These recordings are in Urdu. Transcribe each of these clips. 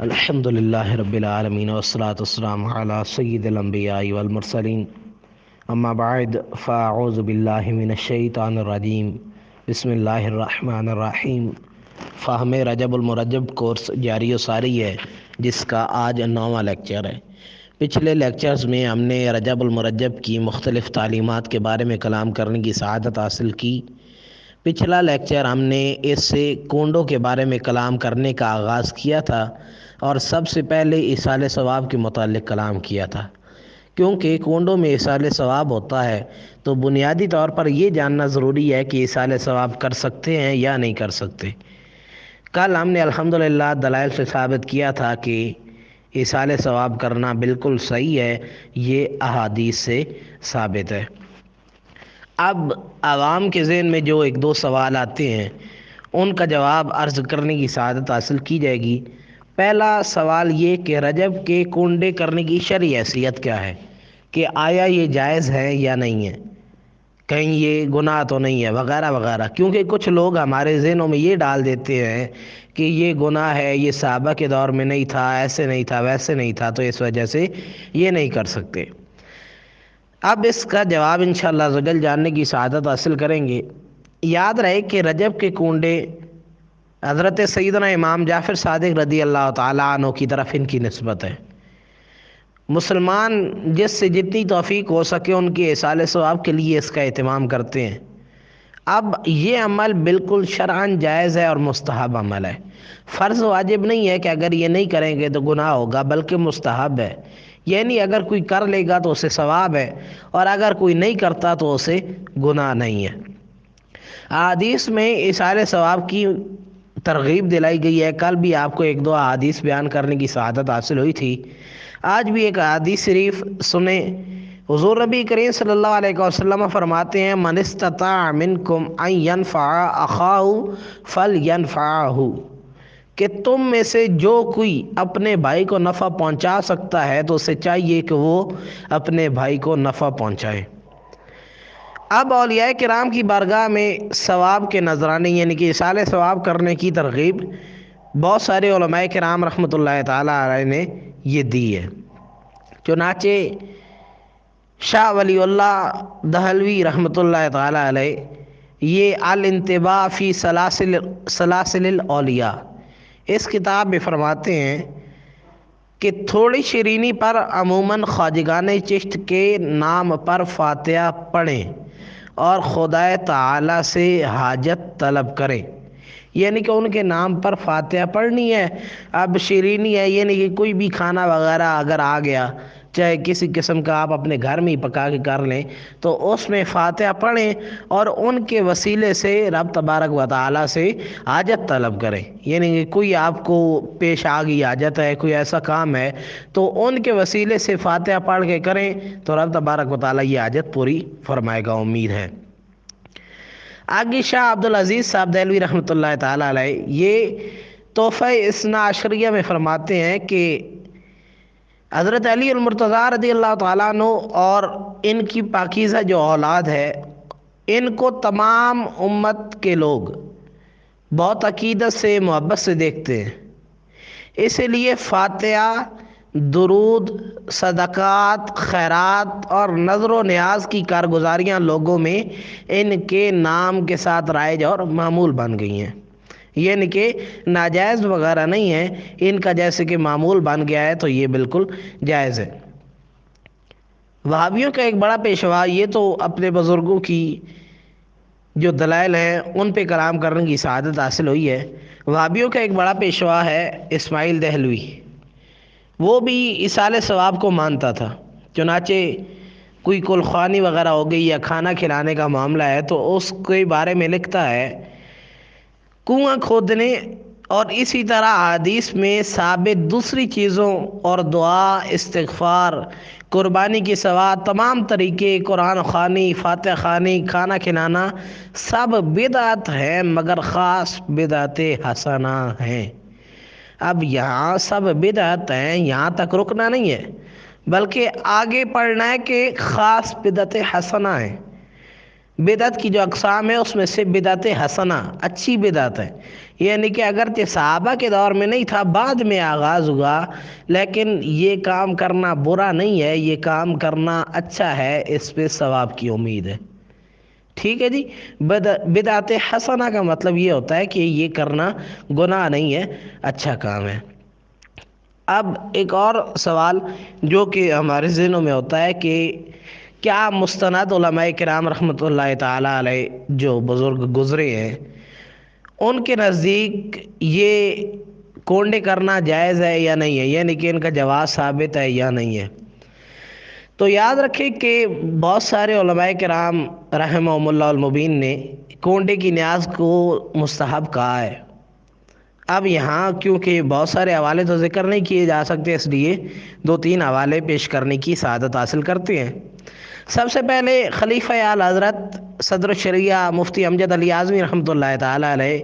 الحمدللہ رب العالمین والصلاة والسلام علی سید الانبیاء والمرسلین اما بعد فاعوذ باللہ من الشیطان الرجیم بسم اللہ الرحمن الرحیم۔ فہم رجب المرجب کورس جاری و ساری ہے، جس کا آج 9واں لیکچر ہے۔ پچھلے لیکچرز میں ہم نے رجب المرجب کی مختلف تعلیمات کے بارے میں کلام کرنے کی سعادت حاصل کی۔ پچھلا لیکچر ہم نے اس سے کونڈوں کے بارے میں کلام کرنے کا آغاز کیا تھا اور سب سے پہلے ایصال ثواب کے متعلق کلام کیا تھا۔ کیونکہ کونڈوں میں ایصال ثواب ہوتا ہے تو بنیادی طور پر یہ جاننا ضروری ہے کہ ایصال ثواب کر سکتے ہیں یا نہیں کر سکتے۔ کل ہم نے الحمدللہ دلائل سے ثابت کیا تھا کہ ایصال ثواب کرنا بالکل صحیح ہے، یہ احادیث سے ثابت ہے۔ اب عوام کے ذہن میں جو ایک دو سوال آتے ہیں ان کا جواب عرض کرنے کی سعادت حاصل کی جائے گی۔ پہلا سوال یہ کہ رجب کے کونڈے کرنے کی شرعی حیثیت کیا ہے، کہ آیا یہ جائز ہے یا نہیں ہے، کہیں یہ گناہ تو نہیں ہے وغیرہ وغیرہ۔ کیونکہ کچھ لوگ ہمارے ذہنوں میں یہ ڈال دیتے ہیں کہ یہ گناہ ہے، یہ صحابہ کے دور میں نہیں تھا، ایسے نہیں تھا، ویسے نہیں تھا، تو اس وجہ سے یہ نہیں کر سکتے۔ اب اس کا جواب انشاءاللہ عزوجل جاننے کی سعادت حاصل کریں گے۔ یاد رہے کہ رجب کے کونڈے حضرت سیدنا امام جعفر صادق رضی اللہ تعالیٰ عنہ کی طرف ان کی نسبت ہے۔ مسلمان جس سے جتنی توفیق ہو سکے ان کے ایصال ثواب کے لیے اس کا اہتمام کرتے ہیں۔ اب یہ عمل بالکل شرعاً جائز ہے اور مستحب عمل ہے۔ فرض واجب نہیں ہے کہ اگر یہ نہیں کریں گے تو گناہ ہوگا، بلکہ مستحب ہے، یعنی اگر کوئی کر لے گا تو اسے ثواب ہے اور اگر کوئی نہیں کرتا تو اسے گناہ نہیں ہے۔ احادیث میں ایصال ثواب کی ترغیب دلائی گئی ہے۔ کل بھی آپ کو ایک دو احادیث بیان کرنے کی سعادت حاصل ہوئی تھی، آج بھی ایک احادیث شریف سنیں۔ حضور نبی کریم صلی اللہ علیہ وسلم فرماتے ہیں من استطاع منکم ان ینفع اخاہ فلینفعہ، کہ تم میں سے جو کوئی اپنے بھائی کو نفع پہنچا سکتا ہے تو اسے چاہیے کہ وہ اپنے بھائی کو نفع پہنچائے۔ اب اولیاء کرام کی بارگاہ میں ثواب کے نذرانے یعنی کہ ایصال ثواب کرنے کی ترغیب بہت سارے علماء کرام رحمۃ اللہ تعالیٰ علیہ نے یہ دی ہے۔ چنانچہ شاہ ولی اللہ دہلوی رحمۃ اللہ تعالیٰ علیہ یہ الانتباہ فی سلاسل الاولیاء اس کتاب میں فرماتے ہیں کہ تھوڑی شیرینی پر عموماً خواجگان چشت کے نام پر فاتحہ پڑھیں اور خدا تعالی سے حاجت طلب کریں، یعنی کہ ان کے نام پر فاتحہ پڑھنی ہے۔ اب شیرینی ہے یعنی کہ کوئی بھی کھانا وغیرہ اگر آ گیا، چاہے کسی قسم کا آپ اپنے گھر میں ہی پکا کے کر لیں، تو اس میں فاتحہ پڑھیں اور ان کے وسیلے سے رب تبارک و تعالی سے حاجت طلب کریں، یعنی کہ کوئی آپ کو پیش آ گئی حاجت ہے، کوئی ایسا کام ہے تو ان کے وسیلے سے فاتحہ پڑھ کے کریں تو رب تبارک و تعالی یہ حاجت پوری فرمائے گا، امید ہے۔ آگے شاہ عبدالعزیز صاحب دہلوی رحمۃ اللہ تعالیٰ علیہ یہ تحفہ اثنا عشریہ میں فرماتے ہیں کہ حضرت علی المرتضیٰ رضی اللہ تعالیٰ عنہ اور ان کی پاکیزہ جو اولاد ہے ان کو تمام امت کے لوگ بہت عقیدت سے محبت سے دیکھتے ہیں، اسی لیے فاتحہ، درود، صدقات، خیرات اور نظر و نیاز کی کارگزاریاں لوگوں میں ان کے نام کے ساتھ رائج اور معمول بن گئی ہیں، یعنی کہ ناجائز وغیرہ نہیں ہے، ان کا جیسے کہ معمول بن گیا ہے تو یہ بالکل جائز ہے۔ وہابیوں کا ایک بڑا پیشوا، یہ تو اپنے بزرگوں کی جو دلائل ہیں ان پہ کلام کرنے کی سعادت حاصل ہوئی ہے۔ وہابیوں کا ایک بڑا پیشوا ہے اسماعیل دہلوی، وہ بھی ایصال ثواب کو مانتا تھا۔ چنانچہ کوئی کلخوانی وغیرہ ہو گئی یا کھانا کھلانے کا معاملہ ہے تو اس کے بارے میں لکھتا ہے کنواں کھودنے اور اسی طرح حدیث میں ثابت دوسری چیزوں اور دعا، استغفار، قربانی کے سوا تمام طریقے، قرآن خوانی، فاتحہ خوانی، کھانا کھلانا سب بدعت ہیں مگر خاص بدعت حسنہ ہیں۔ اب یہاں سب بدعت ہیں یہاں تک رکنا نہیں ہے، بلکہ آگے پڑھنا ہے کہ خاص بدعت حسنہ ہیں۔ بدعت کی جو اقسام ہے اس میں سے بدعت حسنہ اچھی بدعت ہے، یعنی کہ اگرچہ صحابہ کے دور میں نہیں تھا، بعد میں آغاز ہوا، لیکن یہ کام کرنا برا نہیں ہے، یہ کام کرنا اچھا ہے، اس پہ ثواب کی امید ہے۔ ٹھیک ہے جی۔ بدعت حسنہ کا مطلب یہ ہوتا ہے کہ یہ کرنا گناہ نہیں ہے، اچھا کام ہے۔ اب ایک اور سوال جو کہ ہمارے ذہنوں میں ہوتا ہے کہ کیا مستند علماء کرام رحمۃ اللہ تعالیٰ علیہ جو بزرگ گزرے ہیں ان کے نزدیک یہ کونڈے کرنا جائز ہے یا نہیں ہے، یعنی کہ ان کا جواز ثابت ہے یا نہیں ہے؟ تو یاد رکھیں کہ بہت سارے علماء کرام رحمہم اللہ المبین نے کونڈے کی نیاز کو مستحب کہا ہے۔ اب یہاں کیونکہ بہت سارے حوالے تو ذکر نہیں کیے جا سکتے، اس لیے 2-3 حوالے پیش کرنے کی سعادت حاصل کرتے ہیں۔ سب سے پہلے خلیفہ اعلی حضرت صدر الشریعہ مفتی امجد علی اعظمی رحمۃ اللہ تعالیٰ علیہ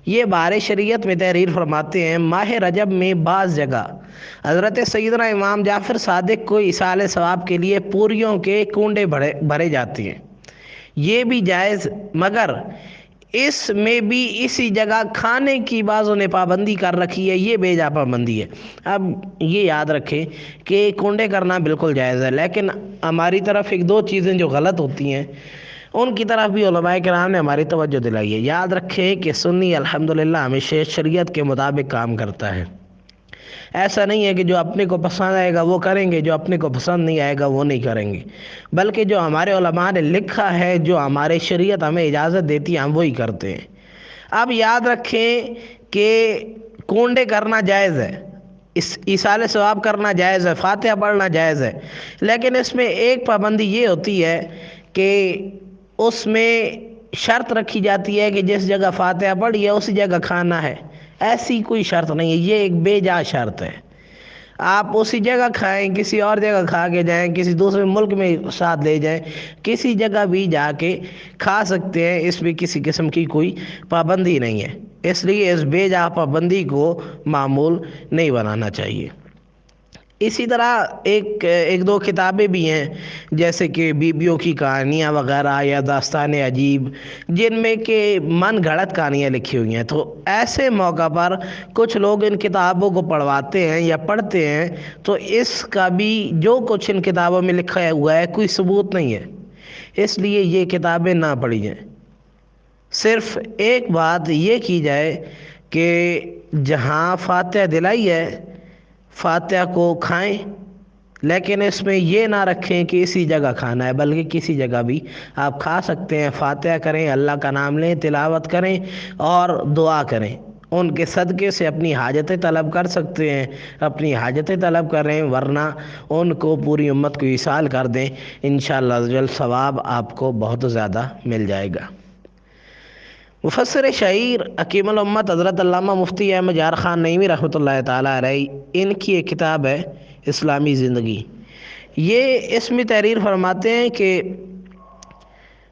یہ بار شریعت میں تحریر فرماتے ہیں، ماہ رجب میں بعض جگہ حضرت سیدنا امام جعفر صادق کو ایصال ثواب کے لیے پوریوں کے کنڈے بھرے جاتے ہیں، یہ بھی جائز، مگر اس میں بھی اسی جگہ کھانے کی بعضوں نے پابندی کر رکھی ہے، یہ بے جا پابندی ہے۔ اب یہ یاد رکھیں کہ کنڈے کرنا بالکل جائز ہے، لیکن ہماری طرف ایک دو چیزیں جو غلط ہوتی ہیں ان کی طرف بھی علماء کرام نے ہماری توجہ دلائی ہے۔ یاد رکھیں کہ سنی الحمدللہ ہمیشہ شریعت کے مطابق کام کرتا ہے، ایسا نہیں ہے کہ جو اپنے کو پسند آئے گا وہ کریں گے، جو اپنے کو پسند نہیں آئے گا وہ نہیں کریں گے، بلکہ جو ہمارے علماء نے لکھا ہے، جو ہمارے شریعت ہمیں اجازت دیتی ہے، ہم وہی کرتے ہیں۔ اب یاد رکھیں کہ کونڈے کرنا جائز ہے، ایصال ثواب کرنا جائز ہے، فاتحہ پڑھنا جائز ہے، لیکن اس میں ایک پابندی یہ ہوتی ہے کہ اس میں شرط رکھی جاتی ہے کہ جس جگہ فاتحہ پڑھی ہے اسی جگہ کھانا ہے، ایسی کوئی شرط نہیں ہے، یہ ایک بے جا شرط ہے۔ آپ اسی جگہ کھائیں، کسی اور جگہ کھا کے جائیں، کسی دوسرے ملک میں ساتھ لے جائیں، کسی جگہ بھی جا کے کھا سکتے ہیں، اس میں کسی قسم کی کوئی پابندی نہیں ہے، اس لیے اس بے جا پابندی کو معمول نہیں بنانا چاہیے۔ اسی طرح ایک دو کتابیں بھی ہیں جیسے کہ بیبیوں کی کہانیاں وغیرہ یا داستان عجیب، جن میں کہ من گھڑت کہانیاں لکھی ہوئی ہیں، تو ایسے موقع پر کچھ لوگ ان کتابوں کو پڑھواتے ہیں یا پڑھتے ہیں، تو اس کا بھی جو کچھ ان کتابوں میں لکھا ہوا ہے کوئی ثبوت نہیں ہے، اس لیے یہ کتابیں نہ پڑھی جائیں۔ صرف ایک بات یہ کی جائے کہ جہاں فاتحہ دلائی ہے فاتحہ کو کھائیں، لیکن اس میں یہ نہ رکھیں کہ اسی جگہ کھانا ہے، بلکہ کسی جگہ بھی آپ کھا سکتے ہیں، فاتحہ کریں، اللہ کا نام لیں، تلاوت کریں اور دعا کریں، ان کے صدقے سے اپنی حاجتیں طلب کر سکتے ہیں، اپنی حاجتیں طلب کریں، ورنہ ان کو پوری امت کو ایصال کر دیں، انشاءاللہ عز و جل ثواب آپ کو بہت زیادہ مل جائے گا۔ مفسر شہیر حکیم الامت حضرت علامہ مفتی احمد یار خان نعیمی رحمۃ اللہ تعالیٰ علیہ، ان کی ایک کتاب ہے اسلامی زندگی، یہ اس میں تحریر فرماتے ہیں کہ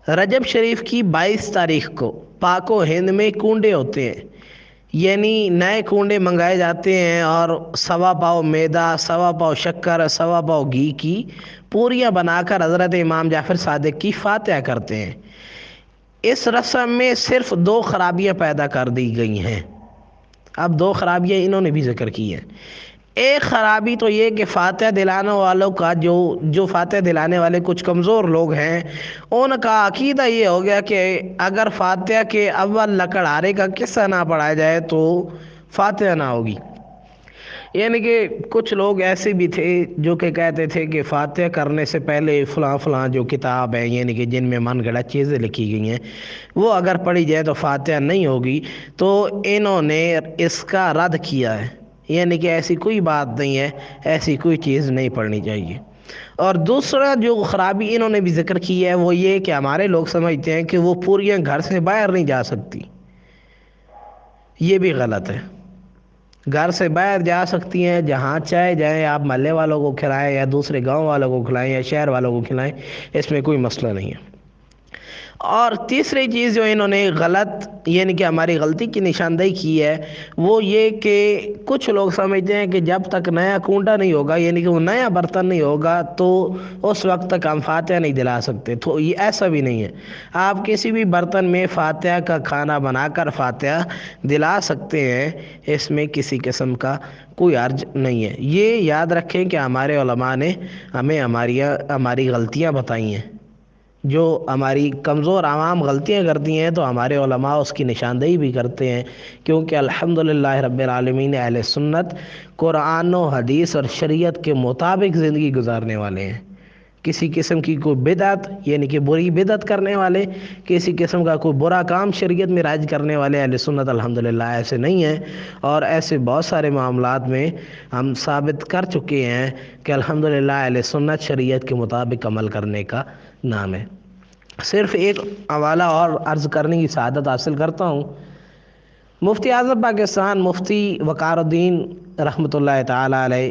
رجب شریف کی 22 تاریخ کو پاک و ہند میں کنڈے ہوتے ہیں، یعنی نئے کنڈے منگائے جاتے ہیں اور 1.25 پاؤ میدا، 1.25 پاؤ شکر، 1.25 پاؤ گھی کی پوریاں بنا کر حضرت امام جعفر صادق کی فاتحہ کرتے ہیں۔ اس رسم میں صرف 2 خرابیاں پیدا کر دی گئی ہیں، اب 2 خرابیاں انہوں نے بھی ذکر کی ہیں۔ ایک خرابی تو یہ کہ فاتحہ دلانے والوں کا جو فاتحہ دلانے والے کچھ کمزور لوگ ہیں، ان کا عقیدہ یہ ہو گیا کہ اگر فاتحہ کے اول لکڑہارے کا قصہ نہ پڑھایا جائے تو فاتحہ نہ ہوگی، یعنی کہ کچھ لوگ ایسے بھی تھے جو کہ کہتے تھے کہ فاتحہ کرنے سے پہلے فلاں فلاں جو کتاب ہے، یعنی کہ جن میں من گھڑت چیزیں لکھی گئی ہیں، وہ اگر پڑھی جائے تو فاتحہ نہیں ہوگی، تو انہوں نے اس کا رد کیا ہے، یعنی کہ ایسی کوئی بات نہیں ہے، ایسی کوئی چیز نہیں پڑھنی چاہیے۔ اور دوسرا جو خرابی انہوں نے بھی ذکر کی ہے وہ یہ کہ ہمارے لوگ سمجھتے ہیں کہ وہ پوریاں گھر سے باہر نہیں جا سکتی، یہ بھی غلط ہے، گھر سے باہر جا سکتی ہیں، جہاں چاہے جائیں، آپ محلے والوں کو کھلائیں یا دوسرے گاؤں والوں کو کھلائیں یا شہر والوں کو کھلائیں، اس میں کوئی مسئلہ نہیں ہے۔ اور تیسری چیز جو انہوں نے غلط یعنی کہ ہماری غلطی کی نشاندہی کی ہے وہ یہ کہ کچھ لوگ سمجھتے ہیں کہ جب تک نیا کنڈا نہیں ہوگا یعنی کہ وہ نیا برتن نہیں ہوگا تو اس وقت تک ہم فاتحہ نہیں دلا سکتے، تو یہ ایسا بھی نہیں ہے۔ آپ کسی بھی برتن میں فاتحہ کا کھانا بنا کر فاتحہ دلا سکتے ہیں، اس میں کسی قسم کا کوئی حرج نہیں ہے۔ یہ یاد رکھیں کہ ہمارے علماء نے ہمیں ہماری غلطیاں بتائی ہیں، جو ہماری کمزور عوام غلطیاں کرتی ہیں تو ہمارے علماء اس کی نشاندہی بھی کرتے ہیں، کیونکہ الحمدللہ رب العالمین اہل سنت قرآن و حدیث اور شریعت کے مطابق زندگی گزارنے والے ہیں۔ کسی قسم کی کوئی بدعت یعنی کہ بری بدعت کرنے والے، کسی قسم کا کوئی برا کام شریعت میں رائج کرنے والے اہل سنت الحمدللہ ایسے نہیں ہیں، اور ایسے بہت سارے معاملات میں ہم ثابت کر چکے ہیں کہ الحمدللہ اہل سنت شریعت کے مطابق عمل کرنے کا نام ہے۔ صرف ایک حوالہ اور عرض کرنے کی سعادت حاصل کرتا ہوں۔ مفتی اعظم پاکستان مفتی وقار الدین رحمۃ اللہ تعالی علیہ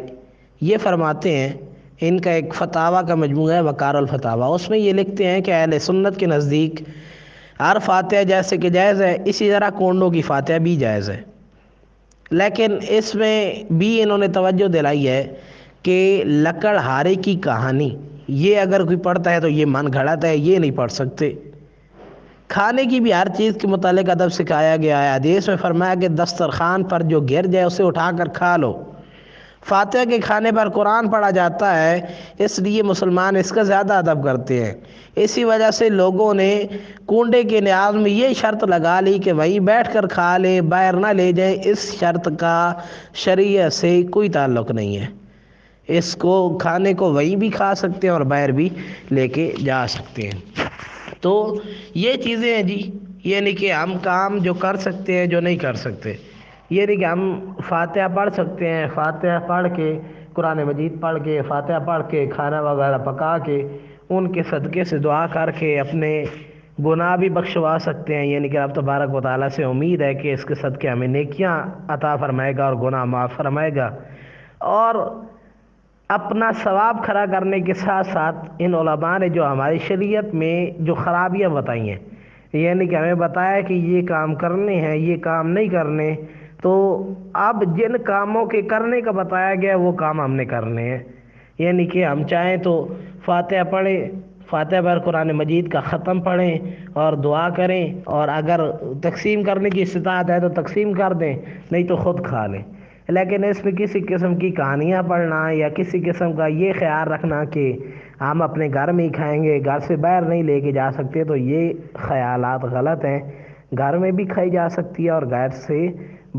یہ فرماتے ہیں، ان کا ایک فتاویٰ کا مجموعہ ہے وقار الفتاویٰ، اس میں یہ لکھتے ہیں کہ اہل سنت کے نزدیک ہر فاتحہ جیسے کہ جائز ہے، اسی طرح کونڈوں کی فاتحہ بھی جائز ہے، لیکن اس میں بھی انہوں نے توجہ دلائی ہے کہ لکڑ ہارے کی کہانی یہ اگر کوئی پڑھتا ہے تو یہ من گھڑت ہے، یہ نہیں پڑھ سکتے۔ کھانے کی بھی ہر چیز کے متعلق ادب سکھایا گیا ہے، حدیث میں فرمایا کہ دسترخوان پر جو گر جائے اسے اٹھا کر کھا لو۔ فاتحہ کے کھانے پر قرآن پڑھا جاتا ہے، اس لیے مسلمان اس کا زیادہ ادب کرتے ہیں۔ اسی وجہ سے لوگوں نے کنڈے کے نیاز میں یہ شرط لگا لی کہ وہیں بیٹھ کر کھا لے، باہر نہ لے جائیں۔ اس شرط کا شریعت سے کوئی تعلق نہیں ہے، اس کو کھانے کو وہیں بھی کھا سکتے ہیں اور باہر بھی لے کے جا سکتے ہیں۔ تو یہ چیزیں ہیں جی، یعنی کہ ہم کام جو کر سکتے ہیں جو نہیں کر سکتے، یعنی کہ ہم فاتحہ پڑھ سکتے ہیں، فاتحہ پڑھ کے قرآن مجید پڑھ کے فاتحہ پڑھ کے کھانا وغیرہ پکا کے ان کے صدقے سے دعا کر کے اپنے گناہ بھی بخشوا سکتے ہیں، یعنی کہ رب تبارک و تعالیٰ سے امید ہے کہ اس کے صدقے ہمیں نیکیاں عطا فرمائے گا اور گناہ معاف فرمائے گا۔ اور اپنا ثواب کھڑا کرنے کے ساتھ ساتھ ان علماء نے جو ہماری شریعت میں جو خرابیاں بتائی ہیں، یعنی کہ ہمیں بتایا کہ یہ کام کرنے ہیں یہ کام نہیں کرنے، تو اب جن کاموں کے کرنے کا بتایا گیا وہ کام ہم نے کرنے ہیں، یعنی کہ ہم چاہیں تو فاتحہ پڑھیں، فاتحہ پر قرآن مجید کا ختم پڑھیں اور دعا کریں، اور اگر تقسیم کرنے کی استطاعت ہے تو تقسیم کر دیں، نہیں تو خود کھا لیں۔ لیکن اس میں کسی قسم کی کہانیاں پڑھنا یا کسی قسم کا یہ خیال رکھنا کہ ہم اپنے گھر میں ہی کھائیں گے، گھر سے باہر نہیں لے کے جا سکتے، تو یہ خیالات غلط ہیں۔ گھر میں بھی کھائی جا سکتی ہے اور گھر سے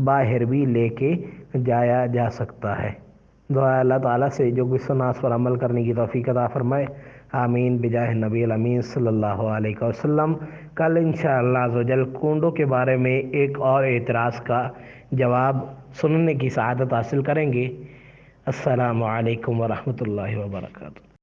باہر بھی لے کے جایا جا سکتا ہے۔ دعا اللہ تعالیٰ سے جو کچھ سنا اس پر عمل کرنے کی توفیق عطا فرمائے، آمین بجاہ نبی الامین صلی اللہ علیہ وسلم۔ کل انشاءاللہ عزوجل کنڈوں کے بارے میں ایک اور اعتراض کا جواب سننے کی سعادت حاصل کریں گے۔ السلام علیکم ورحمۃ اللہ وبرکاتہ۔